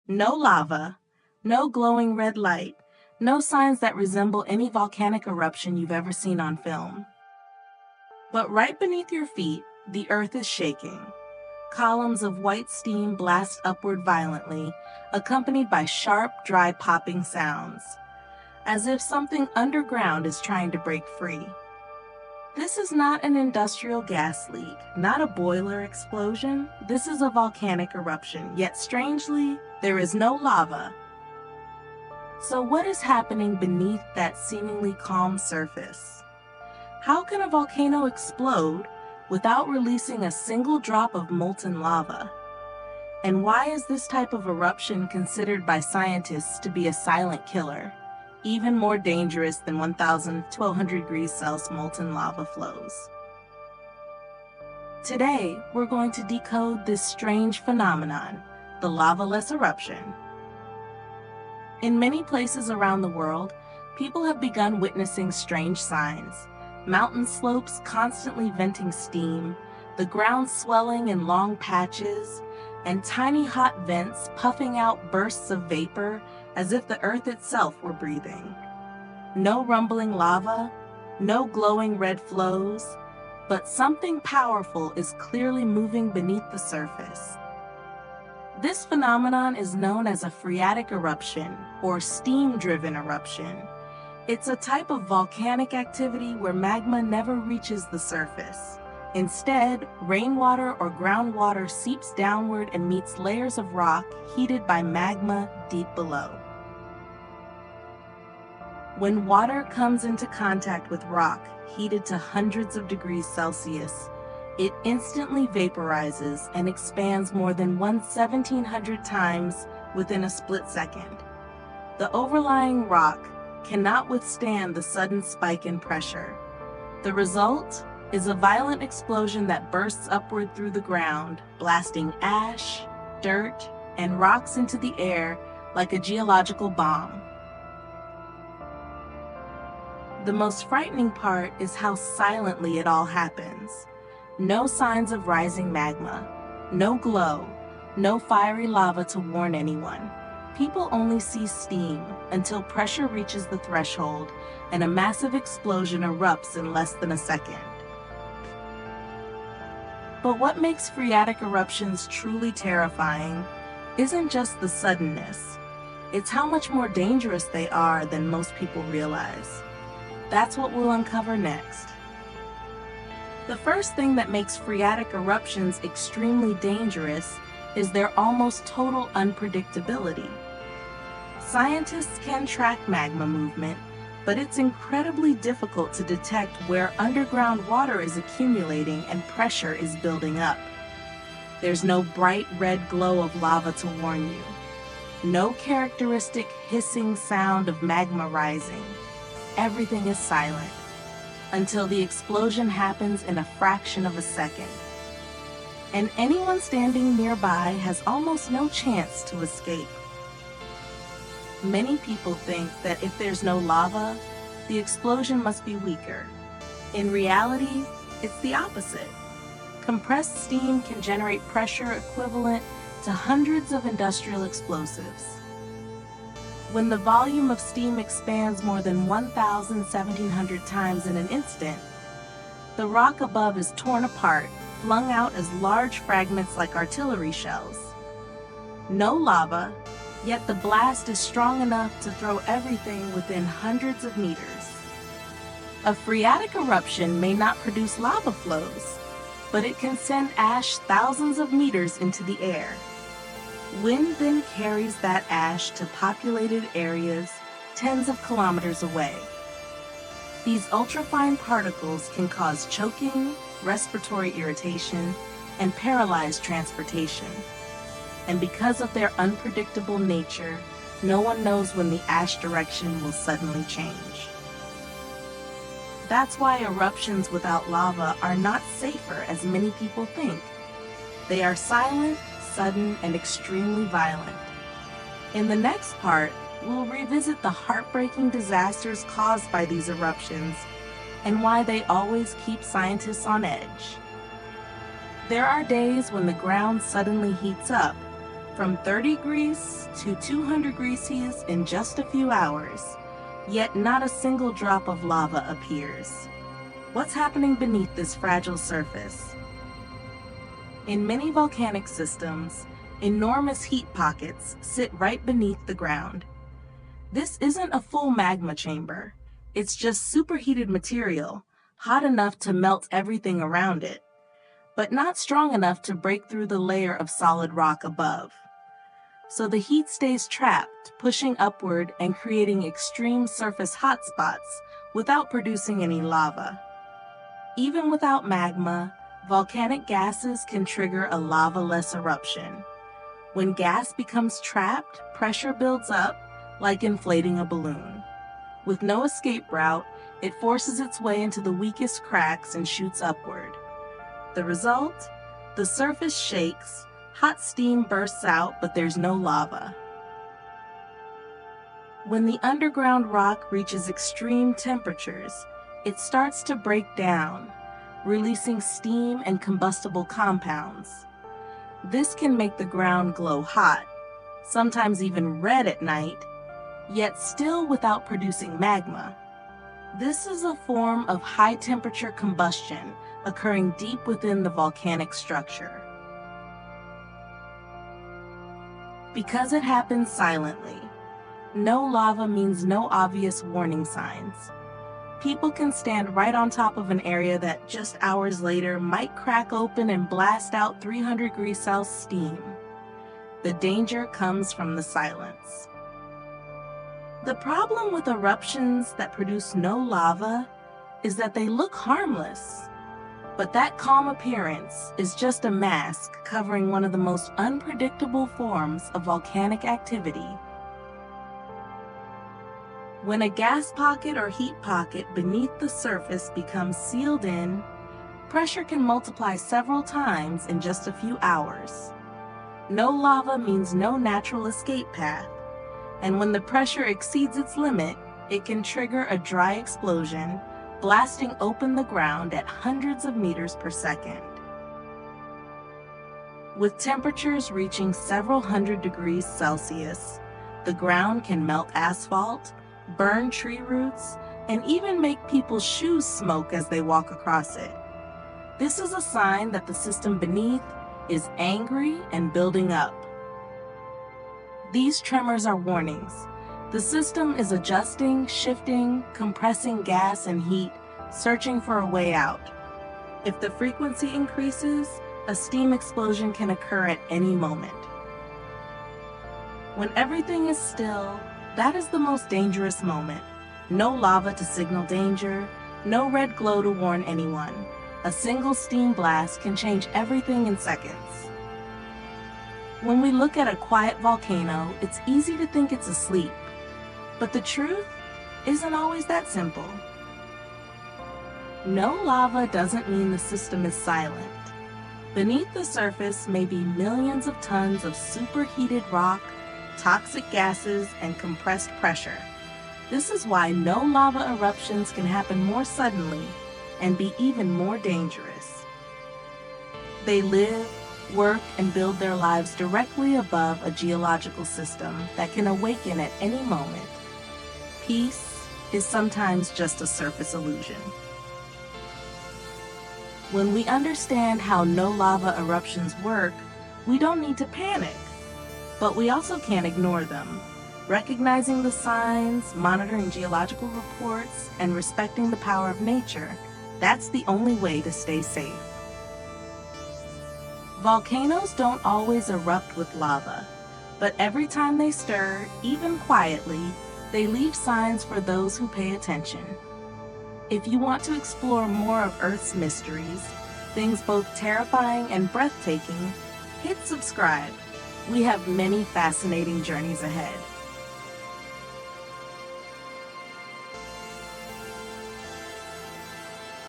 No lava, no glowing red light, no signs that resemble any volcanic eruption you've ever seen on film. But right beneath your feet, the earth is shaking. Columns of white steam blast upward violently, accompanied by sharp, dry popping sounds, as if something underground is trying to break free. This is not an industrial gas leak, not a boiler explosion. This is a volcanic eruption, yet strangely, there is no lava. So what is happening beneath that seemingly calm surface? How can a volcano explode without releasing a single drop of molten lava? And why is this type of eruption considered by scientists to be a silent killer, even more dangerous than 1,200 degrees Celsius molten lava flows? Today, we're going to decode this strange phenomenon, the lavaless eruption. In many places around the world, people have begun witnessing strange signs. Mountain slopes constantly venting steam, the ground swelling in long patches, and tiny hot vents puffing out bursts of vapor as if the earth itself were breathing. No rumbling lava, no glowing red flows, but something powerful is clearly moving beneath the surface. This phenomenon is known as a phreatic eruption or steam-driven eruption. It's a type of volcanic activity where magma never reaches the surface. Instead, rainwater or groundwater seeps downward and meets layers of rock heated by magma deep below. When water comes into contact with rock heated to hundreds of degrees Celsius, it instantly vaporizes and expands more than 1,700 times within a split second. The overlying rock cannot withstand the sudden spike in pressure. The result is a violent explosion that bursts upward through the ground, blasting ash, dirt, and rocks into the air like a geological bomb. The most frightening part is how silently it all happens. No signs of rising magma, no glow, no fiery lava to warn anyone. People only see steam until pressure reaches the threshold and a massive explosion erupts in less than a second. But what makes phreatic eruptions truly terrifying isn't just the suddenness. It's how much more dangerous they are than most people realize. That's what we'll uncover next. The first thing that makes phreatic eruptions extremely dangerous is their almost total unpredictability. Scientists can track magma movement, but it's incredibly difficult to detect where underground water is accumulating and pressure is building up. There's no bright red glow of lava to warn you. No characteristic hissing sound of magma rising. Everything is silent until the explosion happens in a fraction of a second. And anyone standing nearby has almost no chance to escape. Many people think that if there's no lava, the explosion must be weaker. In reality, it's the opposite. Compressed steam can generate pressure equivalent to hundreds of industrial explosives. When the volume of steam expands more than 1,700 times in an instant, the rock above is torn apart, flung out as large fragments like artillery shells. No lava, yet the blast is strong enough to throw everything within hundreds of meters. A phreatic eruption may not produce lava flows, but it can send ash thousands of meters into the air. Wind then carries that ash to populated areas tens of kilometers away. These ultrafine particles can cause choking, respiratory irritation, and paralyze transportation. And because of their unpredictable nature, no one knows when the ash direction will suddenly change. That's why eruptions without lava are not safer as many people think. They are silent, sudden, and extremely violent. In the next part, we'll revisit the heartbreaking disasters caused by these eruptions and why they always keep scientists on edge. There are days when the ground suddenly heats up, from 30 degrees to 200 degrees in just a few hours, yet not a single drop of lava appears. What's happening beneath this fragile surface? In many volcanic systems, enormous heat pockets sit right beneath the ground. This isn't a full magma chamber. It's just superheated material, hot enough to melt everything around it, but not strong enough to break through the layer of solid rock above. So the heat stays trapped, pushing upward and creating extreme surface hotspots without producing any lava. Even without magma, volcanic gases can trigger a lava-less eruption. When gas becomes trapped, pressure builds up, like inflating a balloon. With no escape route, it forces its way into the weakest cracks and shoots upward. The result? The surface shakes, hot steam bursts out, but there's no lava. When the underground rock reaches extreme temperatures, it starts to break down, releasing steam and combustible compounds. This can make the ground glow hot, sometimes even red at night, yet still without producing magma. This is a form of high-temperature combustion occurring deep within the volcanic structure. Because it happens silently, no lava means no obvious warning signs. People can stand right on top of an area that just hours later might crack open and blast out 300 degrees Celsius steam. The danger comes from the silence. The problem with eruptions that produce no lava is that they look harmless. But that calm appearance is just a mask covering one of the most unpredictable forms of volcanic activity. When a gas pocket or heat pocket beneath the surface becomes sealed in, pressure can multiply several times in just a few hours. No lava means no natural escape path, and when the pressure exceeds its limit, it can trigger a dry explosion, blasting open the ground at hundreds of meters per second. With temperatures reaching several hundred degrees Celsius, the ground can melt asphalt, burn tree roots, and even make people's shoes smoke as they walk across it. This is a sign that the system beneath is angry and building up. These tremors are warnings. The system is adjusting, shifting, compressing gas and heat, searching for a way out. If the frequency increases, a steam explosion can occur at any moment. When everything is still, that is the most dangerous moment. No lava to signal danger, no red glow to warn anyone. A single steam blast can change everything in seconds. When we look at a quiet volcano, it's easy to think it's asleep. But the truth isn't always that simple. No lava doesn't mean the system is silent. Beneath the surface may be millions of tons of superheated rock, toxic gases, and compressed pressure. This is why no lava eruptions can happen more suddenly and be even more dangerous. They live, work, and build their lives directly above a geological system that can awaken at any moment. Peace is sometimes just a surface illusion. When we understand how no lava eruptions work, we don't need to panic, but we also can't ignore them. Recognizing the signs, monitoring geological reports, and respecting the power of nature, that's the only way to stay safe. Volcanoes don't always erupt with lava, but every time they stir, even quietly, they leave signs for those who pay attention. If you want to explore more of Earth's mysteries, things both terrifying and breathtaking, hit subscribe. We have many fascinating journeys ahead.